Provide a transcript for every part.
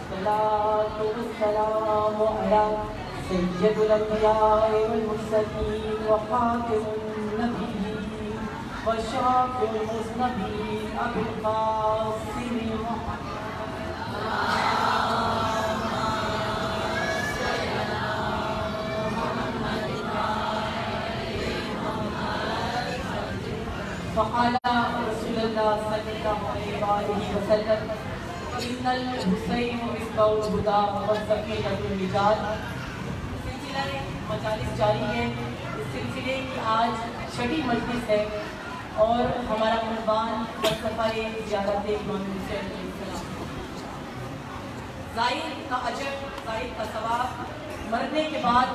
الصلاة والسلام على سيد الأنبياء والمرسلين وخاتم النبيين وشافع المذنبين أبي القاسم محمد فقال رسول الله صلى الله عليه وسلم إن الحسين مصباح الهدى والسكينة الرجال. سلسلہ مجالس جاری ہے. اس سلسلے کی آج چھٹی مجلس ہے اور ہمارا عنوان فلسفہ زیارت امام حسین علیہ السلام. زائر کا اجر، زائر کا ثواب، مرنے کے بعد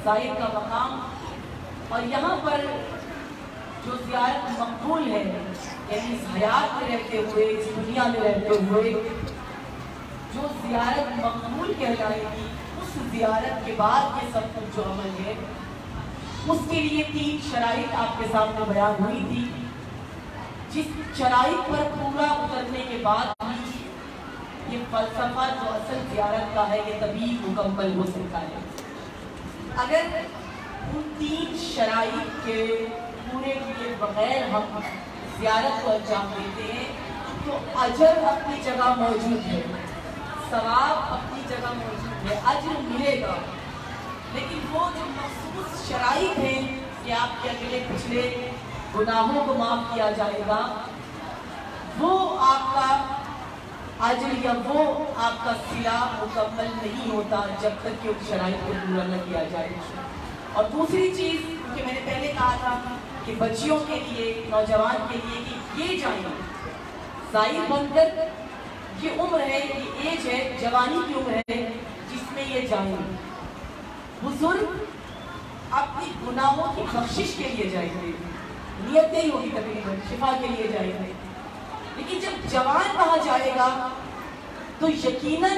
زائر کا مقام، اور یہاں پر جو زیارت مقبول ہے، یعنی اس حیات میں رہتے ہوئے، اس دنیا میں رہتے ہوئے جو زیارت مقبول کہلائے گی، اس زیارت کے بعد یہ سب کچھ جو عمل ہے، اس کے لیے 3 شرائط آپ کے سامنے بیان ہوئی تھی. جس شرائط پر پورا اترنے کے بعد یہ فلسفہ جو اصل زیارت کا ہے یہ تبھی مکمل ہو سکتا ہے. اگر ان 3 شرائط کے پورے کیے بغیر ہم زیارت کو انجام دیتے ہیں تو اجر اپنی جگہ موجود ہے، ثواب اپنی جگہ موجود ہے، اجر ملے گا، لیکن وہ جو مخصوص شرائط ہیں کہ آپ کے اگلے پچھلے گناہوں کو معاف کیا جائے گا، وہ آپ کا اجر یا وہ آپ کا صلہ مکمل نہیں ہوتا جب تک کہ اس شرائط کو پورا نہ کیا جائے. اور دوسری چیز کہ میں نے پہلے کہا تھا کہ بچیوں کے لیے، نوجوان کے لیے کہ یہ جائیں زائر بن کر، یہ عمر ہے، یہ ایج ہے، جوانی کی عمر ہے جس میں یہ جائیں. بزرگ اپنی گناہوں کی بخشش کے لیے جائیں گے، نیتیں ہی ہوگی تقریباً شفا کے لیے جائیں گے. لیکن جب جوان وہاں جائے گا تو یقیناً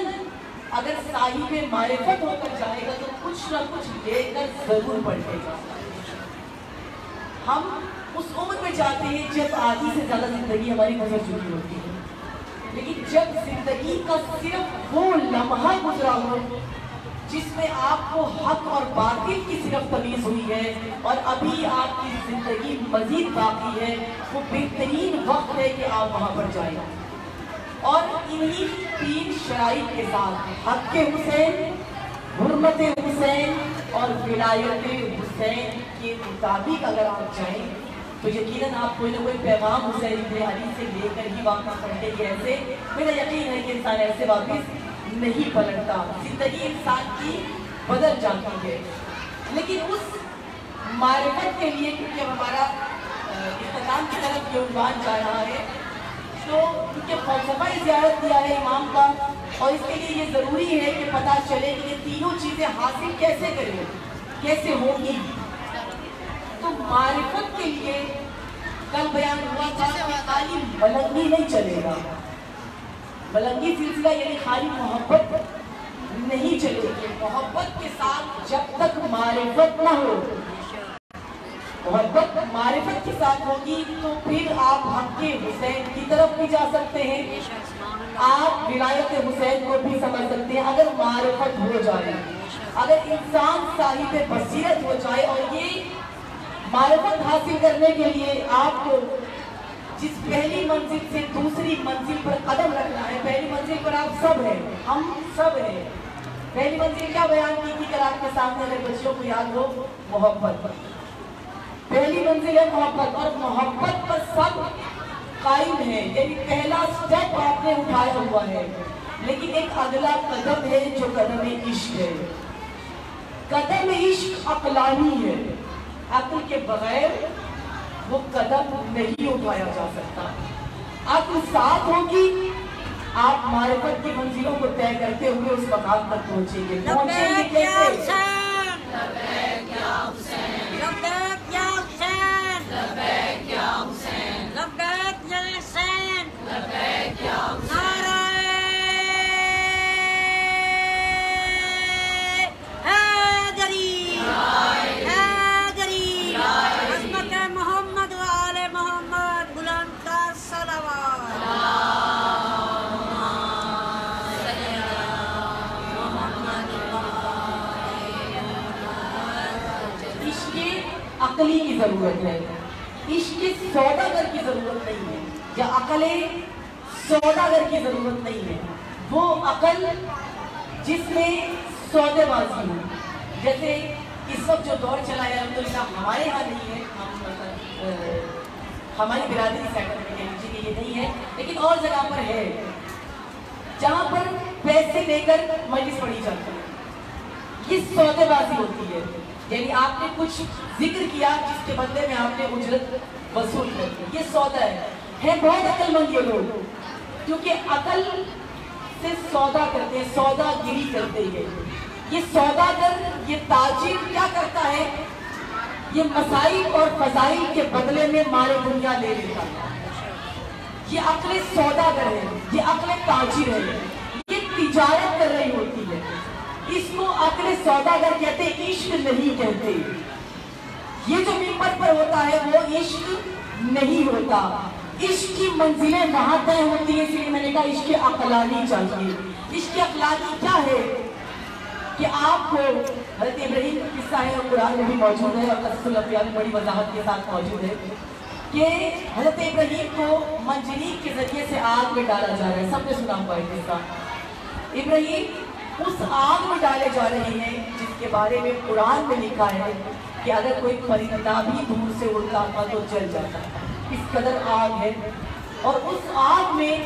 اگر صاحب معرفت ہو کر جائے گا تو کچھ نہ کچھ لے کر ضرور پڑھے گا. ہم اس عمر میں جاتے ہیں جب آدھی سے زیادہ زندگی ہماری گزر چکی ہوتی ہے، لیکن جب زندگی کا صرف وہ لمحہ گزرا ہو جس میں آپ کو حق اور باطل کی صرف تمیز ہوئی ہے اور ابھی آپ کی زندگی مزید باقی ہے، وہ بہترین وقت ہے کہ آپ وہاں پر جائیں. اور انہی 3 شرائط کے ساتھ حق حسین، حرمت حسین اور ولایت حسین کے مطابق اگر آپ جائیں تو یقیناً آپ کوئی نہ کوئی پیغام حسین ابن علی سے لے کر ہی واپس پلٹیں گے. ایسے میرا یقین ہے کہ انسان ایسے واپس نہیں پلٹتا، زندگی انسان کی بدل جاتی ہے. لیکن اس معرفت کے لیے، کیونکہ ہمارا اختتام کی طرف یہ عنوان جا رہا ہے، تو کیونکہ فلسفہ زیارت دیا ہے امام کا، اور اس کے لیے یہ ضروری ہے کہ پتہ چلے کہ یہ تینوں چیزیں حاصل کیسے کریں، کیسے ہوں گی. تو معرفت کے لیے کل بیان ہوا تھا کہ خالی ملنگی نہیں چلے گا، ملنگی سلسلہ یعنی خالی محبت نہیں چلے گی. محبت کے ساتھ جب تک معرفت نہ ہو، محبت معرفت کے ساتھ ہوگی تو پھر آپ حق حسین کی طرف بھی جا سکتے ہیں، آپ ولایت حسین کو بھی سمجھ سکتے ہیں اگر معرفت ہو جائے، اگر انسان صاحب بصیرت ہو جائے. اور یہ معرفت حاصل کرنے کے لیے آپ کو جس پہلی منزل سے دوسری منزل پر قدم رکھنا ہے، پہلی منزل پر آپ سب ہیں، ہم سب ہیں. پہلی منزل کیا بیان کی تھی کل آپ کے سامنے اگر بچوں کو یاد ہو؟ محبت. پہلی منزل ہے محبت، اور محبت پر سب قائم ہے، یعنی پہلا سٹیپ آپ نے اٹھایا ہوا ہے. لیکن ایک اگلا قدم ہے جو قدم عشق ہے. قدم عشق عقلانی ہے، عقل کے بغیر وہ قدم نہیں اٹھایا جا سکتا. عقل ساتھ ہوگی، آپ معرفت کی منزلوں کو طے کرتے ہوئے اس مقام تک پہنچیں گے. پہنچیں گے کیسے؟ لبیک یا حسین، لبیک یا حسین، لبیک یا حسین، لبیک یا حسین، لبیک یا حسین. محمد و آل محمد بلند کا صلوات. عقلی کی ضرورت ہے، عشق کے سوداگر کی ضرورت نہیں ہے، یا عقل سوداگر کی ضرورت نہیں ہے، وہ عقل جس میں سودے بازی ہو. جیسے اس وقت جو دور چلا ہے الحمدللہ ہمارے یہاں نہیں ہے، ہماری برادری سیکٹر میں کہہ لیجیے کہ یہ نہیں ہے، لیکن اور جگہ پر ہے جہاں پر پیسے لے کر مجلس پڑھی جاتی ہے. یہ سودے بازی ہوتی ہے، یعنی آپ نے کچھ ذکر کیا جس کے بدلے میں آپ نے اجرت وصول کر دی، یہ سودا ہے بہت عقل مند یہ لوگ، کیونکہ عقل سے سودا کرتے ہیں، سودا گری کرتے ہیں. یہ سوداگر، یہ تاجر کیا کرتا ہے؟ یہ مسائل اور فضائل کے بدلے میں مال دنیا لے لیتا ہے. یہ عقل سوداگر ہے، یہ عقل تاجر ہے، یہ تجارت کر رہی ہوتی ہے. اس کو عقل سوداگر کہتے ہیں، عشق نہیں کہتے. یہ جو منبر پر ہوتا ہے وہ عشق نہیں ہوتا. عشق کی منزلیں وہاں طے ہوتی ہیں، اس لیے میں نے کہا عشق عقلانی چاہیے. عشق عقلانی کیا ہے کہ آپ کو حضرت ابراہیم کا قصہ ہے اور قرآن میں بھی موجود ہے اور قصص الانبیاء میں بڑی وضاحت کے ساتھ موجود ہے کہ حضرت ابراہیم کو منجنیق کے ذریعے سے آگ میں ڈالا جا رہا ہے. سب نے سنا ہوا ہے قصہ. ابراہیم اس آگ میں ڈالے جا رہے ہیں جس کے بارے میں قرآن میں لکھا ہے کہ اگر کوئی پرندہ بھی دور سے اڑتا تھا تو جل جاتا. اس قدر آگ ہے، اور اس آگ میں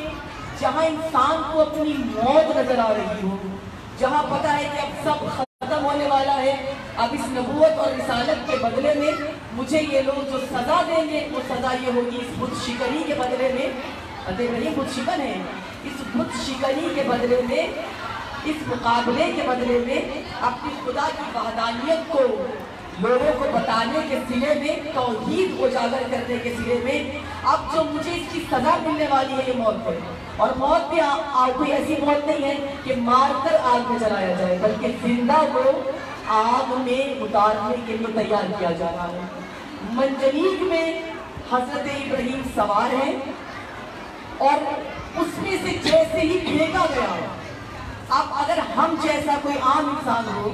جہاں انسان کو اپنی موت نظر آ رہی ہو، جہاں پتا ہے کہ اب سب ختم ہونے والا ہے، اب اس نبوت اور رسالت کے بدلے میں مجھے یہ لوگ جو سزا دیں گے وہ سزا یہ ہوگی اس بت شکنی کے بدلے میں. نہیں بت شکن ہے، اس بت شکنی کے بدلے میں، اس مقابلے کے بدلے میں اپنی خدا کی وحدانیت کو لوگوں کو بتانے کے سلے میں، توحید اجاگر کرنے کے سلے میں اب جو مجھے اس کی سزا ملنے والی ہے یہ موت ہے. اور موت بھی کوئی ایسی موت نہیں ہے کہ مار کر آگ میں جلایا جائے، بلکہ زندہ کو آگ میں اتارنے کے لیے تیار کیا جا رہا ہے. منجنیق میں حضرت ابراہیم سوار ہیں اور اس میں سے جیسے ہی پھینکا گیا. اب اگر ہم جیسا کوئی عام انسان ہو،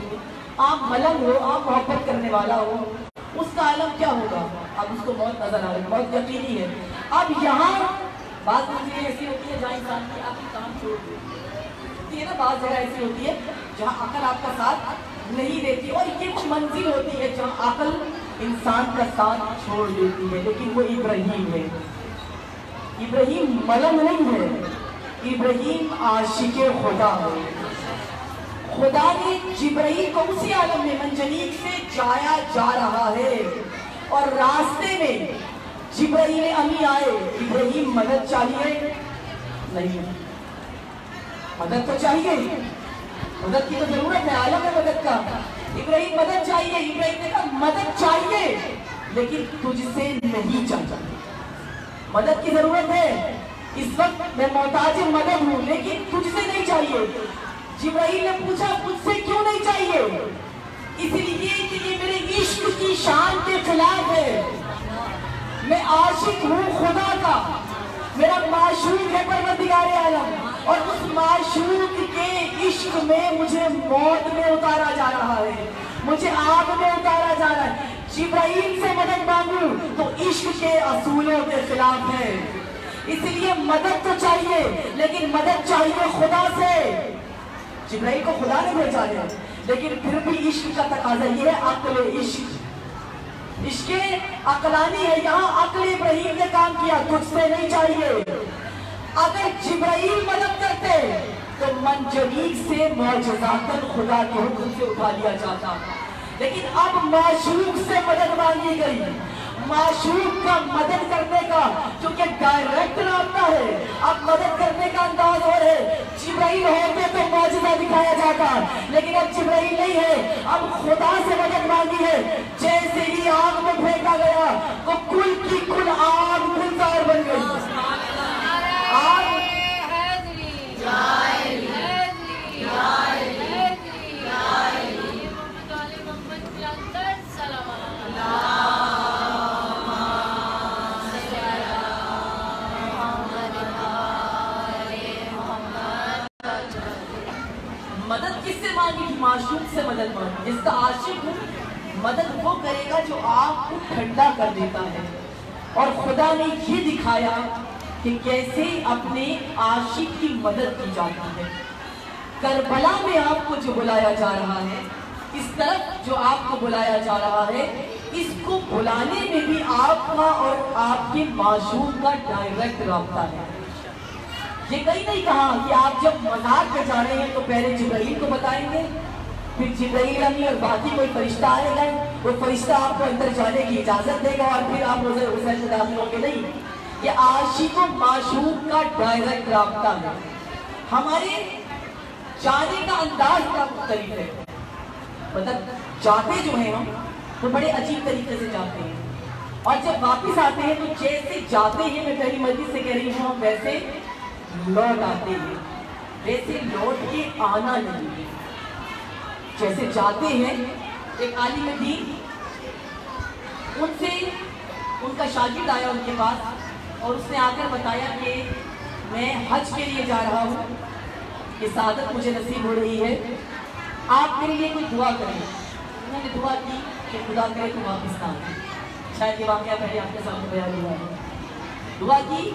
عام ملنگ ہو، عام محبت کرنے والا ہو، اس کا عالم کیا ہوگا؟ اب اس کو موت نظر آ رہی ہے، بہت یقینی ہے. اب یہاں بعض منزلیں ایسی ہوتی ہے جہاں انسان کی عقل کام چھوڑ دیتی ہے نا، بعض جگہ ایسی ہوتی ہے جہاں عقل آپ کا ساتھ نہیں دیتی، اور یہ وہ منزل ہوتی ہے جہاں عقل انسان کا ساتھ چھوڑ دیتی ہے. لیکن وہ ابراہیم ہے. ابراہیم ملنگ نہیں ہے، ابراہیم عاشق خدا ہے. خدا نے جبرائیل کو اسی عالم میں منجنیق سے جایا جا رہا ہے، اور راستے میں جبرائیل امی آئے. ابراہیم مدد چاہیے؟ نہیں، مدد تو چاہیے، مدد کی تو ضرورت ہے، عالم ہے مدد کا. ابراہیم مدد چاہیے. ابراہیم نے کہا مدد چاہیے لیکن تجھ سے نہیں چاہتا. مدد کی ضرورت ہے، اس وقت میں محتاج مدد ہوں لیکن تجھ سے نہیں چاہیے. جبرائیل نے پوچھا مجھ سے کیوں نہیں چاہیے؟ اس لیے کہ یہ میرے عشق کی شان کے خلاف ہے. میں عاشق ہوں خدا کا، میرا معشوق ہے پروردگار عالم، اور اس معشوق کے عشق میں مجھے موت میں اتارا جا رہا ہے، مجھے آگ میں اتارا جا رہا ہے. جبرائیل سے مدد مانگوں تو عشق کے اصولوں کے خلاف ہے. اس لیے مدد تو چاہیے لیکن مدد چاہیے خدا سے. جبرائیل کو خدا نے بھیجا ہے، لیکن پھر بھی عشق کا تقاضا یہ ہے، عقل عشق، عشق عقلانی ہے. یہاں عقل ابراہیم نے کام کیا، تجھ سے نہیں چاہیے. اگر جبرائیل مدد کرتے تو منجنیق سے معجزاتاً خدا کے حکم سے اٹھا لیا جاتا. لیکن اب معشوق سے مدد مانگی گئی. معشوق کا مدد کرنے کا کیونکہ ڈائریکٹ رابطہ ہے، اب مدد کرنے کا انداز اور ہے. جبرائیل ہوتے تو معجزہ دکھایا جاتا، لیکن اب جبرائیل نہیں ہے، اب خدا سے مدد مانگی ہے. جیسے ہی آگ میں پھینکا گیا تو کل کی کل آگ گلزار بن گئی. مدد کس سے مانگی؟ معشوق سے مدد مانگی. جس کا عاشق ہوں مدد وہ کرے گا جو آگ کو ٹھنڈا کر دیتا ہے. اور خدا نے یہ دکھایا کہ کیسے اپنے عاشق کی مدد کی جاتی ہے. کربلا میں آپ کو جو بلایا جا رہا ہے، اس طرف جو آپ کو بلایا جا رہا ہے، اس کو بلانے میں بھی آپ کا اور آپ کے معشوق کا ڈائریکٹ رابطہ ہے. یہ کہیں نہیں کہا کہ آپ جب مزار پہ جا رہے ہیں تو پہلے جبرائیل کو بتائیں گے، پھر جبرائیل امین اور باقی کوئی فرشتہ آئے گا، وہ فرشتہ آپ کو اندر جانے کی اجازت دے گا اور پھر آپ روزہ حسین میں داخل ہوں گے. نہیں، یہ عاشق و معشوق کا ڈائریکٹ رابطہ ہے. ہمارے جانے کا انداز کا مختلف ہے. مطلب جاتے جو ہیں ہم وہ بڑے عجیب طریقے سے جاتے ہیں، اور جب واپس آتے ہیں تو جیسے جاتے ہیں، میں پہلی مرضی سے کہہ رہی ہوں، ہم ویسے لوٹ آتے ہیں. ویسے لوٹ کے آنا نہیں ہے. جیسے جاتے ہیں، ایک عالم دین ان سے ان کا شاگرد آیا ان کے پاس اور اس نے آ کر بتایا کہ میں حج کے لیے جا رہا ہوں، یہ سعادت مجھے نصیب ہو رہی ہے، آپ میرے لیے کوئی دعا کریں. انہوں نے دعا کی کہ خدا کرے تم واپس نہ آئے. شاید یہ واقعہ پہلے آپ کے سامنے بیان ہوا ہے. دعا کی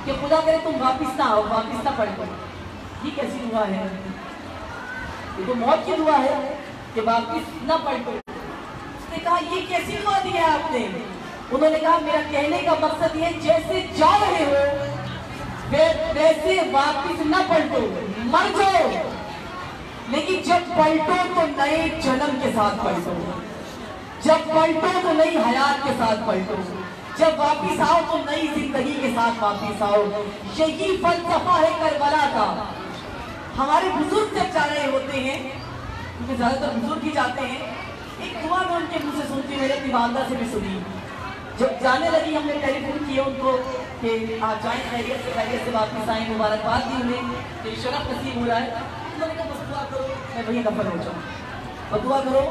کہ خدا کرے تم واپس نہ آؤ، واپس نہ پڑھ کر. یہ کیسی دعا ہے؟ یہ تو موت کی دعا ہے کہ واپس نہ پڑھ کر. اس نے کہا یہ کیسی دعا دی ہے آپ نے؟ انہوں نے کہا میرا کہنے کا مقصد یہ جیسے جا رہے ہو ویسے واپس نہ پلٹو، مر جاؤ لیکن جب پلٹو تو نئے جنم کے ساتھ پلٹو، جب پلٹو تو نئی حیات کے ساتھ پلٹو، جب واپس آؤ تو نئی زندگی کے ساتھ واپس آؤ. یہی فلسفہ ہے کربلا کا. ہمارے بزرگ جب جا رہے ہوتے ہیں، کیونکہ زیادہ تر بزرگ ہی جاتے ہیں، ایک دعا میں ان کے منہ سے سنتی، میرے اپنی والدہ سے بھی سنی. جب جانے لگی ہم نے ٹیلی فون کیا ان کو کہ آپ جائیں خیریت سے واپس آئیں، مبارکباد دی انہیں کہ شرف نصیب ہو رہا ہے. انہوں نے کہا بس دعا کرو میں وہیں دفن ہو جاؤں، اور دعا کرو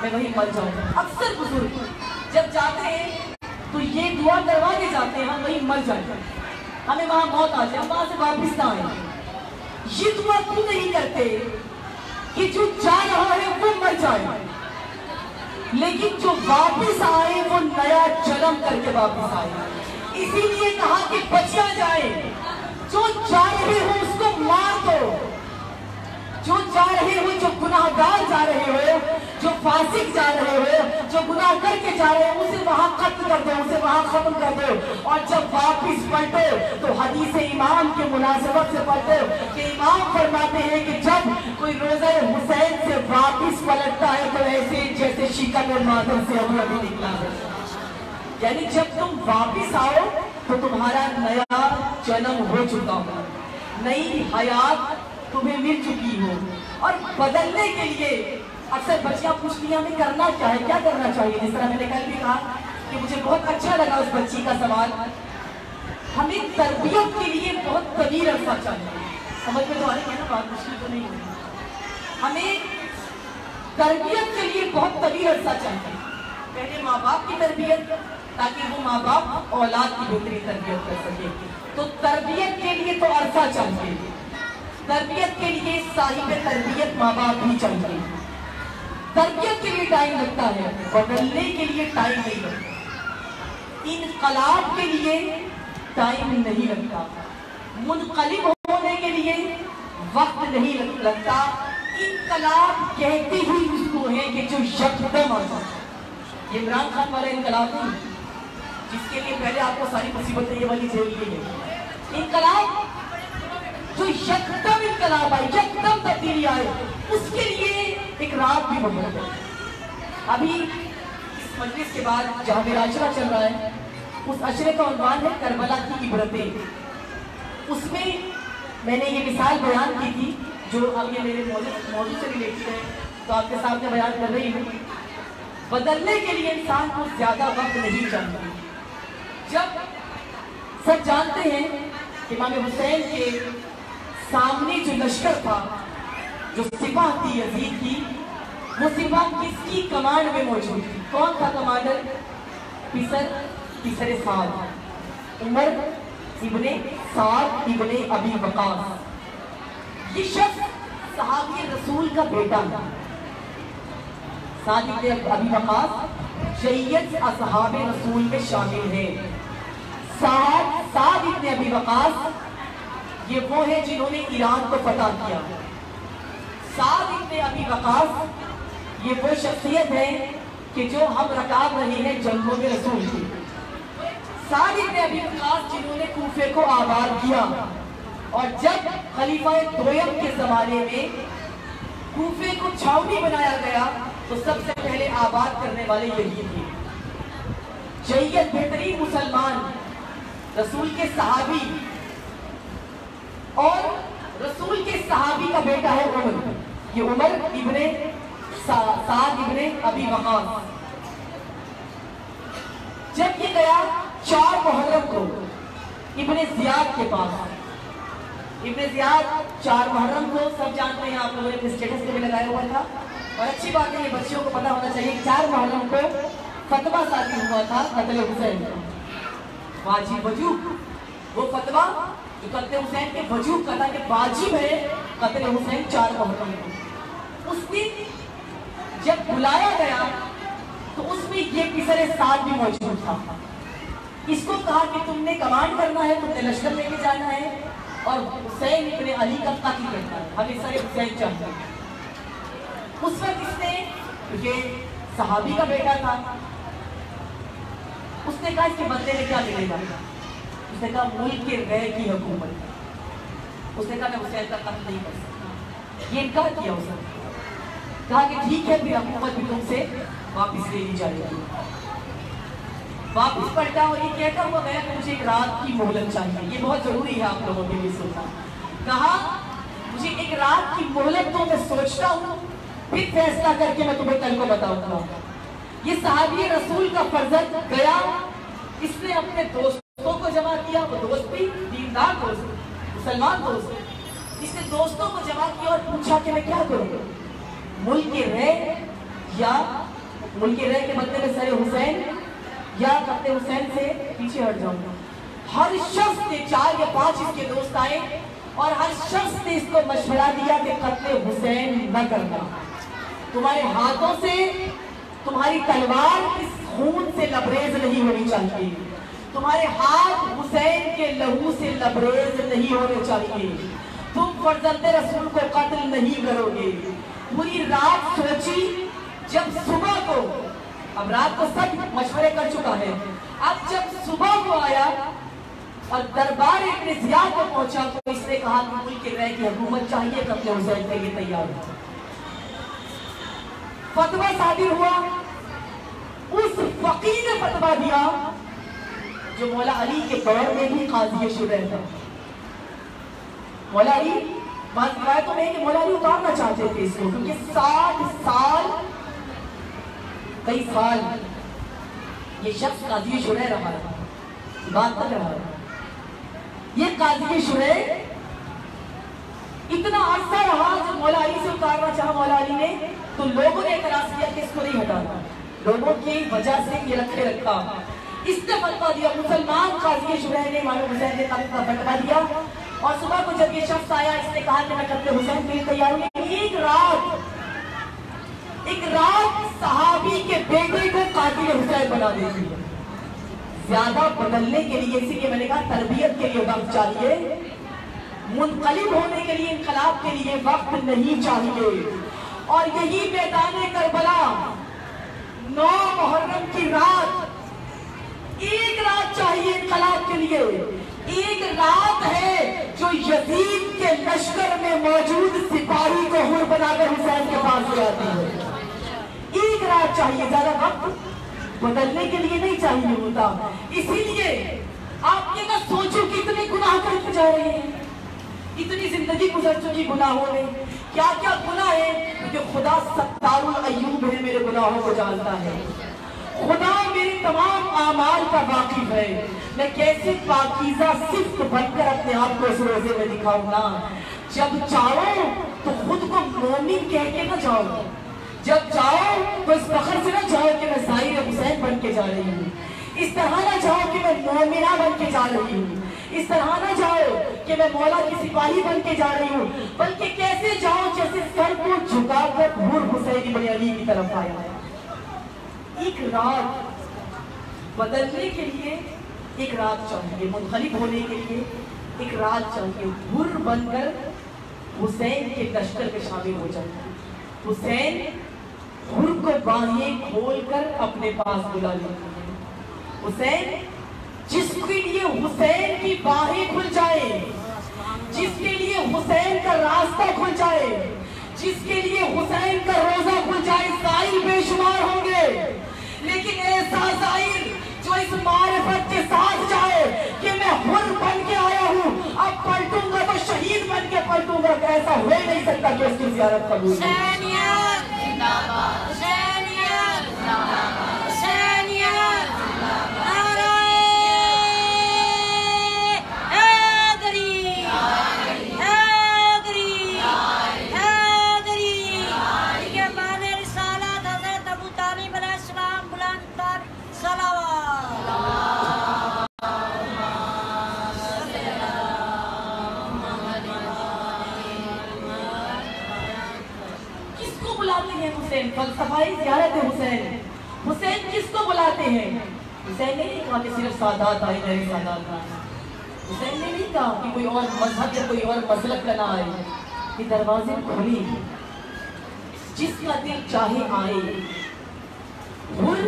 میں وہیں مر جاؤں. اکثر بزرگ جب جاتے ہیں تو یہ دعا کروا کے جاتے ہیں ہم وہیں مر جائیں، ہمیں وہاں موت آ جائے، ہم وہاں سے واپس نہ آئیں. یہ دعا کیوں نہیں کرتے کہ جو جا رہا ہے وہ مر جائے، لیکن جو واپس آئے وہ نیا جنم کر کے واپس آئے. اسی لیے کہا کہ بچیا جائے. جو جا رہے ہو اس کو مار دو، جو جا رہے ہو، جو گناہگار جا رہے ہو، جو فاسق جا رہے ہو، جو گناہ کر کے جا رہے ہو، اسے وہاں قتل کر دو، اسے وہاں ختم کر دو. اور جب واپس پلٹو تو حدیث امام کے مناسبت سے پلٹو کہ امام فرماتے ہیں کہ جب کوئی روزہ حسین سے واپس پلٹتا ہے تو ایسے جیسے شکم اور مادر سے ابھی ابھی نکلا ہے. یعنی جب تم واپس آؤ تو تمہارا نیا جنم ہو چکا ہو، نئی حیات تمہیں مل چکی ہو. اور بدلنے کے لیے اکثر بچیاں پوچھتی ہیں ہمیں کرنا کیا ہے، کیا کرنا چاہیے. جس طرح میں نے کل بھی کہا کہ مجھے بہت اچھا لگا اس بچی کا سوال. ہمیں تربیت کے لیے بہت طویل عرصہ چاہیے. سمجھ میں تو آ رہی ہے نا بات، مشکل تو نہیں ہوگی. ہمیں تربیت کے لیے بہت طویل عرصہ چاہیے. پہلے ماں باپ کی تربیت تاکہ وہ ماں باپ اولاد کی بہترین تربیت کر سکے. تو تربیت کے لیے تو عرصہ چاہیے، تربیت کے لیے صاحب تربیت ماں باپ بھی چاہیے. تربیت کے لیے ٹائم لگتا ہے، بدلنے کے لیے ٹائم نہیں لگتا. انقلاب کے لیے ٹائم نہیں لگتا، منقلب ہونے کے لیے وقت نہیں لگتا. انقلاب کہتے ہی اس کو ہے کہ جو یکدم آ جائے. یہ عمران خان والا انقلاب نہیں جس کے لیے پہلے آپ کو ساری مصیبتیں یہ والی جھیل لی ہے. انقلاب جو یکدم انقلاب آئے، یکدم تبدیلی آئے، اس کے لیے ایک رات بھی بہت ہے. ابھی اس مجلس کے بعد جہاں میرا عشرہ چل رہا ہے، اس عشرے کا عنوان ہے کربلا کی عبرتیں. اس میں میں نے یہ مثال بیان کی تھی جو اب یہ میرے موضوع سے ریلیٹڈ ہے، تو آپ کے سامنے بیان کر رہی ہوں. بدلنے کے لیے انسان کو زیادہ وقت نہیں چاہیے. جب سب جانتے ہیں کہ امام حسین کے سامنے جو لشکر تھا، جو سپاہ تھی یزید کی، وہ سپاہ کس کی کمانڈ میں موجود تھی؟ کون تھا کمانڈر؟ پیسر سعد، عمر ابن سعد ابن ابی وقاص. یہ شخص صحابی رسول کا بیٹا تھا. سعد ابن ابی وقاص شیعت اصحاب رسول میں شامل ہیں۔ سعد ابن ابی وقاص یہ وہ ہیں جنہوں نے ایران کو فتح کیا۔ سعد ابن ابی وقاص یہ وہ شخصیت ہے کہ جو ہم رکاب رہے ہیں جنگوں میں رسول کی۔ سعد ابن ابی وقاص جنہوں نے کوفے کو آباد کیا، اور جب خلیفہ دویم کے زمانے میں کوفے کو چھاؤنی بنایا گیا تو سب سے پہلے آباد کرنے والے یہی تھے۔ جیت بہترین مسلمان، رسول کے صحابی، اور رسول کے صحابی کا بیٹا ہے عمر، یہ عمر ابن سعد ابن ابی وقاص۔ جب یہ گیا 4 محرم کو ابن زیاد کے پاس، ابن زیاد 4 محرم کو سب جانتے ہیں، آپ لوگوں نے اسٹیٹس پہ بھی لگایا ہوا تھا، اور اچھی بات ہے یہ بچیوں کو پتا ہونا چاہیے 4 محرم کو فتویٰ صادر ہوا تھا قتل حسین کا، واجب وجوب، وہ فتویٰ جو قتل حسین کے وجوب کا تھا کہ واجب ہے قتل حسین 4 محرم کو۔ اس دن جب بلایا گیا تو اس میں یہ پسر سعد بھی موجود تھا۔ اس کو کہا کہ تم نے کمانڈ کرنا ہے، تم نے لشکر لے کے جانا ہے اور حسین ابن علی کا قتل کرنا ہے، ہمیں سر حسین چاہتا ہے۔ اس وقت اس نے، کیونکہ صحابی کا بیٹا تھا، اس نے کہا اس کے بدلے میں کیا ملے گا؟ اس نے کہا ملک کے غیر کی حکومت۔ اس نے کہا میں حسین کا قتل نہیں کر سکتا، یہ انکار کیا اس نے، کہا کہ ٹھیک ہے پھر حکومت بھی تم سے واپس لے لی جائے گی۔ واپس پلٹا اور یہ کہتا ہوا گیا کہ مجھے ایک رات کی مہلت چاہیے، یہ بہت ضروری ہے آپ لوگوں کے لیے سننا۔ کہا مجھے ایک رات کی مہلت تو میں سوچتا ہوں، پھر فیصلہ کر کے میں تمہیں کل کو بتاؤں گا۔ یہ صحابی رسول کا فرزند گیا، اس نے اپنے دوستوں کو جمع کیا، وہ دوست بھی دیندار دوست، مسلمان دوست، اس نے دوستوں کو جمع کیا اور پوچھا کہ میں کیا کروں، ملک کے رہ یا ملک کے رہ کے بدلے میں سر حسین یا قتل حسین سے پیچھے ہٹ جاؤں گا۔ ہر شخص نے 4 یا 5 اس کے دوست آئے اور ہر شخص نے اس کو مشورہ دیا کہ قتل حسین نہ کرنا، تمہارے ہاتھوں سے تمہاری تلوار اس خون سے لبریز نہیں ہونی چاہیے، تمہارے ہاتھ حسین کے لہو سے لبریز نہیں ہونے چاہیے، تم فرزند رسول کو قتل نہیں کرو گے۔ پوری رات سوچی، جب صبح کو، اب رات کو سب مشورے کر چکا ہے، اب جب صبح کو آیا اور دربار ابن زیاد کو پہنچا تو اس نے کہا کہ ملک کے رہ کی حکومت چاہیے، قتل حسین کے لیے تیار ہو۔ فتویٰ صادر ہوا، اس فقیہ نے فتویٰ دیا جو مولا علی کے دور میں بھی قاضی شرح تھا۔ مولا علی، بعض روایتوں میں ہے کہ مولا علی اتارنا چاہتے تھے اس کو، کیونکہ 60 سال، کئی سال یہ شخص قاضی شرح رہا ہے، بات تک رہا ہے۔ یہ قاضی شرح اتنا عرصہ رہا، جب مولا علی سے اتارنا چاہا مولا علی نے تو لوگوں نے اعتراض کیا کہ اس کو نہیں ہٹانا، لوگوں کی وجہ سے یہ رکھے رکھا۔ اس نے فتویٰ دیا، مسلمان قاضی شرح نے امام حسین نے فتویٰ دیا، اور صبح کو جب یہ شخص آیا اس نے کہا کہ میں قتل حسین کے لیے تیار ہوں۔ ایک رات صحابی کے بیٹے کو قاتل حسین بنا دیتی ہے۔ زیادہ بدلنے کے لیے، اسی لیے میں نے کہا تربیت کے لیے وقت چاہیے، منقلب ہونے کے لیے، انقلاب کے لیے وقت نہیں چاہیے۔ اور یہی میدان کربلا 9 محرم کی رات، ایک رات چاہیے انقلاب کے لیے، ایک رات ہے جو یزید کے لشکر میں موجود سپاہی کو حر بنا کر حسین کے پاس لے آتی ہے۔ ایک رات چاہیے، زیادہ وقت بدلنے کے لیے نہیں چاہیے ہوتا۔ اسی لیے آپ یہ نہ سوچو کہ اتنے گناہ کرتے جا رہے ہیں، اتنی زندگی گزر چکی گناہوں میں، کیا کیا گناہ ہے، کیونکہ خدا ستار العیوب ہے، میرے گناہوں کو جانتا ہے، خدا میرے تمام اعمال کا واقف ہے، میں کیسے پاکیزہ صفت بن کر اپنے آپ کو اس روزے میں دکھاؤں گا۔ جب جاؤ تو خود کو مومن کہہ کے نہ جاؤ، جب جاؤ تو اس فخر سے نہ جاؤ کہ میں ظاہر حسین بن کے جا رہی ہوں، اس طرح نہ جاؤ کہ میں مومنہ بن کے جا رہی ہوں، اس طرح نہ جاؤ کہ میں مولا کی سپاہی بن کے جا رہی ہوں، بلکہ کیسے جاؤ جیسے سر کو جھکا کر حر حسین ابن علی کی طرف آیا ہے۔ ایک رات بدلنے کے لیے ایک رات چاہیے، منقلب ہونے کے لیے ایک رات چاہیے۔ حر بن کر حسین کے لشکر میں شامل ہو جائے۔ حسین حر کو باہیں کھول کر اپنے پاس بلا لیتے ہیں۔ حسین جس کے لیے حسین کی باہیں کھل جائے، جس کے لیے حسین کا راستہ کھل جائے، جس کے لیے حسین کا روزہ کھل جائے، زائر بے شمار ہوں گے، لیکن ایسا زائر جو اس معرفت کے ساتھ جائے کہ میں حر بن کے آیا ہوں، اب پلٹوں گا تو شہید بن کے پلٹوں گا، کہ ایسا ہو نہیں سکتا کہ اس کی زیارت قبول ہو۔ حسینیت زندہ باد، حسینیت زندہ باد، حسینیت زندہ باد، نعرہ حیدری، حیدری، حیدری۔ یہ بان رسالت حضرت ابو طالب علیہ السلام بلند تر صلوات۔ کس کو بلاتے ہیں حسین؟ فلسفائی زیارت حسین۔ حسین کس کو بلاتے ہیں؟ حسین نے نہیں کہا کہ صرف سادات آئے، میرے سادات آئے۔ حسین نے نہیں کہا کہ کوئی اور مذہب یا کوئی اور مسلک کا نہ آئے۔ یہ دروازے کھلی، جس کا دل چاہے آئے۔ حر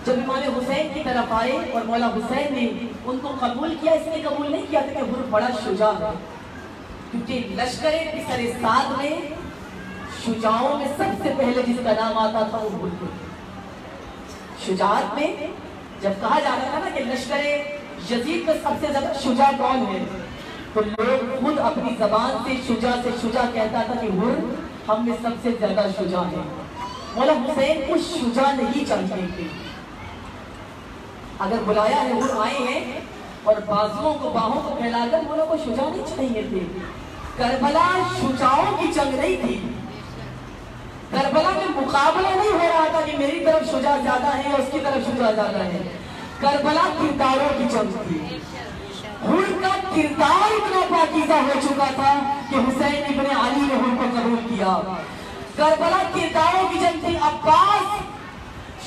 جب امام حسین کی طرف آئے اور مولا حسین نے ان کو قبول کیا، اس لیے قبول نہیں کیا تھا کہ حر بڑا شجاع ہے، کیونکہ لشکر پسر سعد میں شجاعوں میں سب سے پہلے جس کا نام آتا تھا وہ حر تھے۔ شجاعت میں جب کہا جاتا تھا نا کہ لشکر یزید میں سب سے زیادہ شجاع کون ہے، تو لوگ خود اپنی زبان سے شجاع کہتا تھا کہ حر ہم میں سب سے زیادہ شجاع ہے۔ مولا حسین کو شجاع نہیں چاہیے تھے۔ اگر بلایا ہے، حر آئے ہیں اور بازوؤں کو باہوں کو پھیلا کر، مولا کو شجاع نہیں چاہیے تھے۔ کربلا شجاعوں کی جنگ نہیں تھی، کربلا میں مقابلہ نہیں ہو رہا تھا کہ میری طرف شجاع زیادہ ہے اور اس کی طرف شجاع زیادہ ہے۔ کربلا کرداروں کی جنگ تھی۔ حر کا کردار اتنا پاکیزہ ہو چکا تھا کہ حسین ابن علی نے حر کو قبول کیا۔ کربلا کرداروں کی جنگ تھی۔ عباس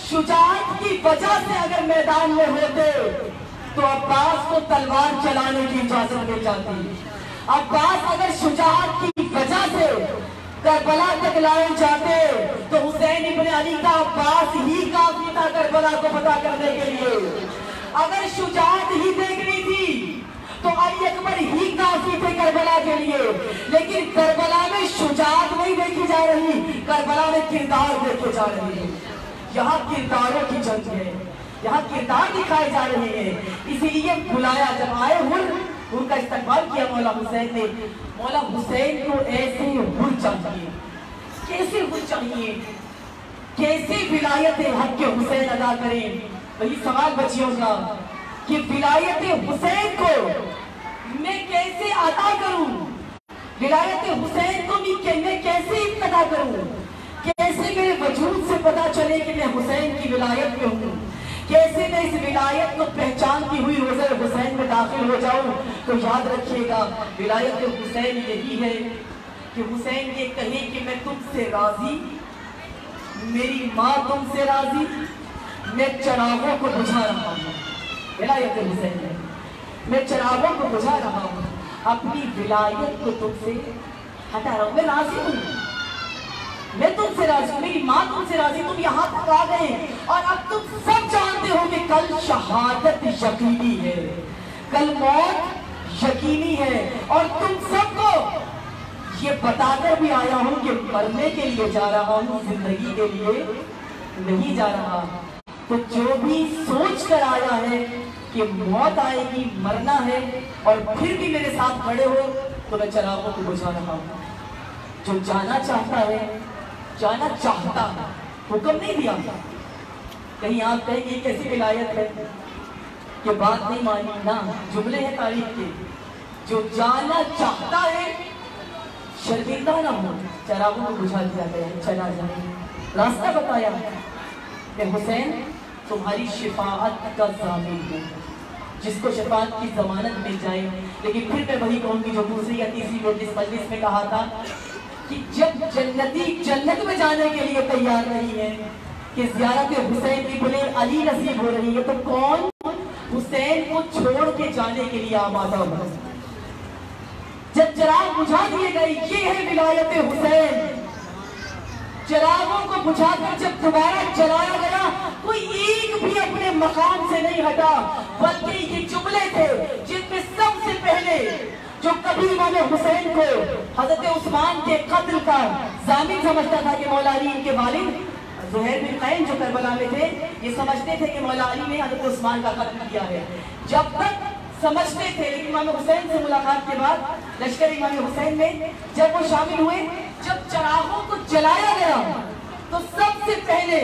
شجاعت کی وجہ سے اگر میدان میں ہوتے تو عباس کو تلوار چلانے کی اجازت مل جاتی۔ عباس اگر شجاعت کی وجہ سے کربلا تک لائے جاتے تو حسین ابن علی کا عباس ہی کافی تھا کربلا کو فتح کرنے کے لیے۔ اگر شجاعت ہی دیکھنی تھی تو علی اکبر ہی کافی تھے کربلا کے لیے، لیکن کربلا میں شجاعت نہیں دیکھی جا رہی، کربلا میں کردار دیکھے جا رہے ہیں۔ یہاں کرداروں کی جنگ ہے، یہاں کردار دکھائے جا رہے ہیں، اسی لیے بلایا۔ جب آئے حر، ان کا استقبال کیا مولا حسین نے۔ مولا حسین کو ایسے حر چاہیے، کیسے حر چاہیے، کیسے ولایت حق کے حسین ادا کریں؟ وہی سوال بچیوں کا کہ ولایت حسین کو میں کیسے ادا کروں، ولایت حسین کو میں کیسے ادا کروں، کیسے میرے وجود سے پتا چلے کہ میں حسین کی ولایت میں ہوں، کیسے میں اس ولایت کو پہچانتی ہوئی روزہ حسین میں داخل ہو جاؤں؟ تو یاد رکھیے گا، ولایت حسین یہی ہے کہ حسین یہ کہے کہ میں تم سے راضی، میری ماں تم سے راضی، میں چراغوں کو بجھا رہا ہوں۔ ولایت حسین ہے، میں چراغوں کو بجھا رہا ہوں، اپنی ولایت کو تم سے ہٹا رہا ہوں، میں راضی ہوں، میں تم سے راضی ہوں، میری ماں تم سے راضی، تم یہاں تک آ گئے ہیں اور اب تم سب جانتے ہو کہ کل شہادت یقینی ہے، کل موت یقینی ہے، اور تم سب کو یہ بتا کر بھی آیا ہوں کہ مرنے کے لیے جا رہا ہوں، زندگی کے لیے نہیں جا رہا۔ تو جو بھی سوچ کر آیا ہے کہ موت آئے گی، مرنا ہے، اور پھر بھی میرے ساتھ کھڑے ہو، تو میں چراغوں کو بجھا رہا ہوں۔ جو جانا چاہتا ہے، جانا چاہتا ہے، حکم نہیں دیا۔ کہیں آپ کہیں گے کیسی ولایت ہے کہ بات نہیں مانی، نہ، جملے ہیں تاریخ کے۔ جو جانا چاہتا ہے شرمندہ نہ ہو، چراغوں کو بجھا دیا گیا، چلا جائے۔ راستہ بتایا کہ حسین تمہاری شفاعت کا ضامن ہے، جس کو شفاعت کی ضمانت مل جائے۔ لیکن پھر میں وہی کہوں گی جو دوسری یا تیسری مجلس میں کہا تھا کہ جب جنتی جنت میں جانے کے لیے تیار نہیں ہے کہ زیارت حسین ابن علی نصیب ہو رہی ہے، تو کون حسین کو چھوڑ کے جانے کے لیے آمادہ ہوا؟ جب چراغ بجھا دیے گئے، یہ ہے ولایت حسین۔ چراغوں کو بجھا کر جب دوبارہ جلایا گیا، کوئی ایک بھی اپنے مقام سے نہیں ہٹا، بلکہ یہ جملے تھے جن میں سب سے پہلے جو کبھی امام حسین کو حضرت عثمان کے قتل کا ضامن سمجھتا تھا کہ مولا علی ان کے والد زہیر بن قین جو کربلا میں تھے، یہ سمجھتے تھے کہ مولا علی نے حضرت عثمان کا قتل کیا ہے، جب تک سمجھتے تھے۔ لیکن امام حسین سے ملاقات کے بعد لشکر امام حسین میں جب وہ شامل ہوئے، جب چراغوں کو جلایا گیا، تو سب سے پہلے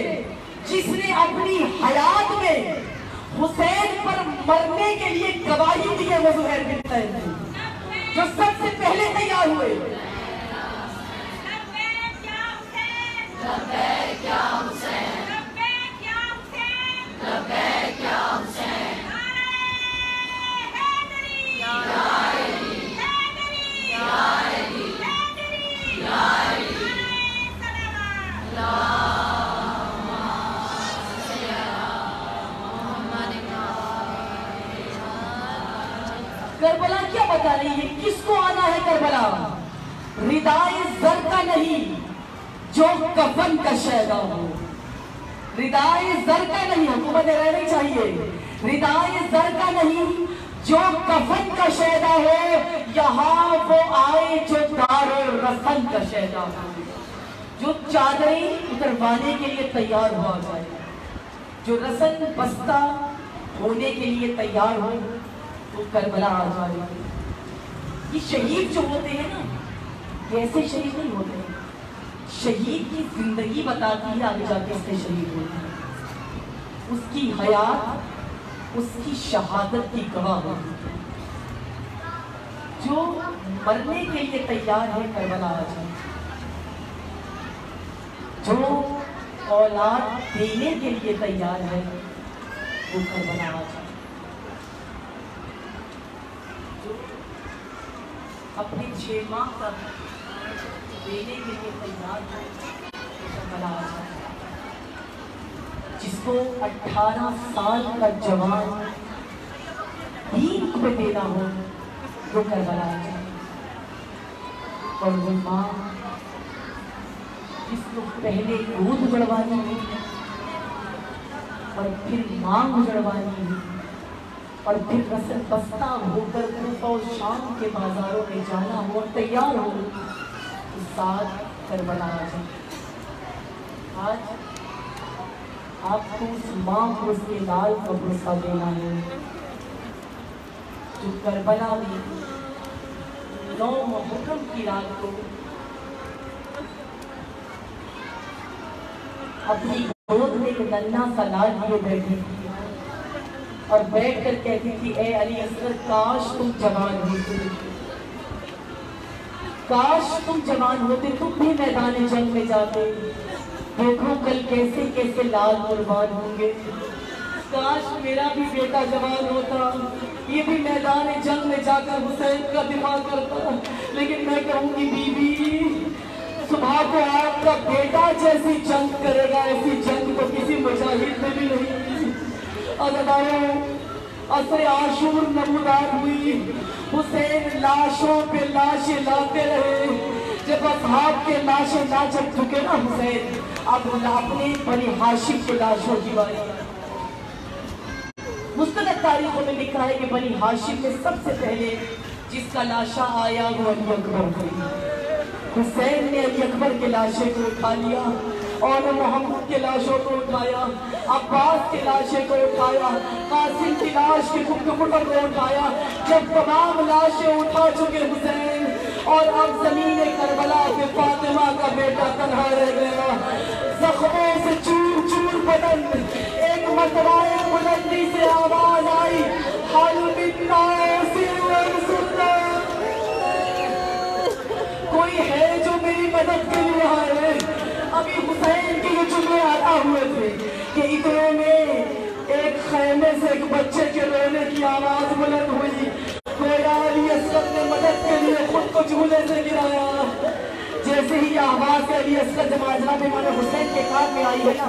جس نے اپنی حیات میں حسین پر مرنے کے لیے گواہی دی ہے وہ زہیر بن قین تھے، جو سب سے پہلے تیار ہوئے۔ کربلا کیا بتا رہی ہے؟ کس کو آنا ہے کربلا؟ ردائے زر کا نہیں جو کفن کا شیدا ہو، ردائے زر کا نہیں، حکومت رہنی چاہیے، ردائے زر کا نہیں جو کفن کا شیدا ہو، یہاں وہ آئے جو دار رسن کا شیدا ہو، جو چادریں اتروانے کے لیے تیار ہوا جائے، جو رسن بستہ ہونے کے لیے تیار ہو، تو کربلا آ جائے۔ یہ شہید جو ہوتے ہیں نا، یہ ایسے شہید نہیں ہوتے ہیں، شہید کی زندگی بتاتی ہے آگے جا کے اس سے شہید ہوتے ہیں، اس کی حیات اس کی شہادت کی گواہ ہوتی ہے۔ جو مرنے کے لیے تیار ہے کربلا آ جائے، جو اولاد دینے کے لیے تیار ہے وہ کربلا آ جائے، اپنے 6 ماہ تک دینے کے لیے تیار ہے وہ کربلا آ جائے، جس کو 18 سال کا جوان دین کو دینا ہو وہ کربلا آ جائے، اور وہ ماں جس کو پہلے دودھ اجڑوانی ہو اور پھر مانگ اجڑوانی ہو اور پھر رسل بستہ ہو کر کوفہ و شام کے بازاروں میں جانا ہو اور تیار ہو، اس ساتھ کربلا آ جائے۔ آج آپ کو اس ماں کو اس کے لال کا بھروسہ دینا ہے جو کربلا میں 9 محرم کی رات کو اپنی گود میں ایک ننھا سا لال لیے بیٹھی تھی اور بیٹھ کر کہتی تھی، اے علی اصغر کاش تم جوان ہوتے، کاش تم جوان ہوتے، تم بھی میدان جنگ میں جاتے، دیکھو کل کیسے کیسے لال قربان ہوں گے، کاش میرا بھی بیٹا جوان ہوتا، یہ بھی میدان جنگ میں جا کر حسین کا دفاع کرتا۔ لیکن میں کہوں گی بی بی، صبح کو آپ کا بیٹا جیسی جنگ کرے گا ایسی جنگ تو کسی مجاہد میں بھی نہیں ہوئی۔ عصر عاشور نمودار ہوئی، حسین لاشوں پہ لاشیں لاتے رہے، جب اصحاب کے لاشیں لا چک چکے نا حسین، اب اپنے بنی ہاشم کے لاشوں کی باری۔ مستند تاریخوں میں لکھا ہے کہ بنی ہاشم میں سب سے پہلے جس کا لاشا آیا وہ علی اکبر تھے۔ حسین نے علی اکبر کے لاشے کو اٹھا لیا اور محمد کے لاشوں کو اٹھایا، عباس کے لاشے کو اٹھایا، قاسم کی لاش کے ٹکڑوں کو اٹھایا۔ جب تمام لاشیں اٹھا چکے حسین اور اب زمین کربلا پہ فاطمہ کا بیٹا تنہا رہ گیا، زخموں سے چور چور بدن، ایک مرتبہ ایک بلندی سے آواز آئی، حل من ناصر ورسولنا، کوئی ہے جو میری مدد کے لیے آئے۔ ابھی حسین کے یہ جملے آتا ہوئے تھے کہ اتنے میں ایک خیمے سے ایک بچے کے رونے کی آواز بلند ہوئی، گویا علی اصغر نے مدد کے لیے خود کو جھولے سے گرایا۔ جیسے ہی یہ آواز علی اصغر جب جناب امام حسین کے کان میں آئی ہے نا،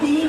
3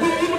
3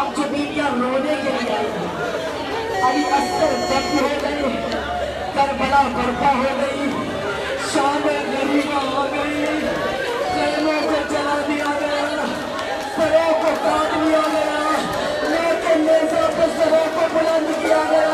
اب جو بیویاں رونے کے لیے آئی ہیں، علی اصغر دفن ہو گئے، کربلا برپا ہو گئی، شام غریبہ ہو گئی، خیموں کو جلا دیا گیا، سروں کو کاٹ لیا گیا، لیکن نیزوں پہ سروں کو بلند کیا گیا۔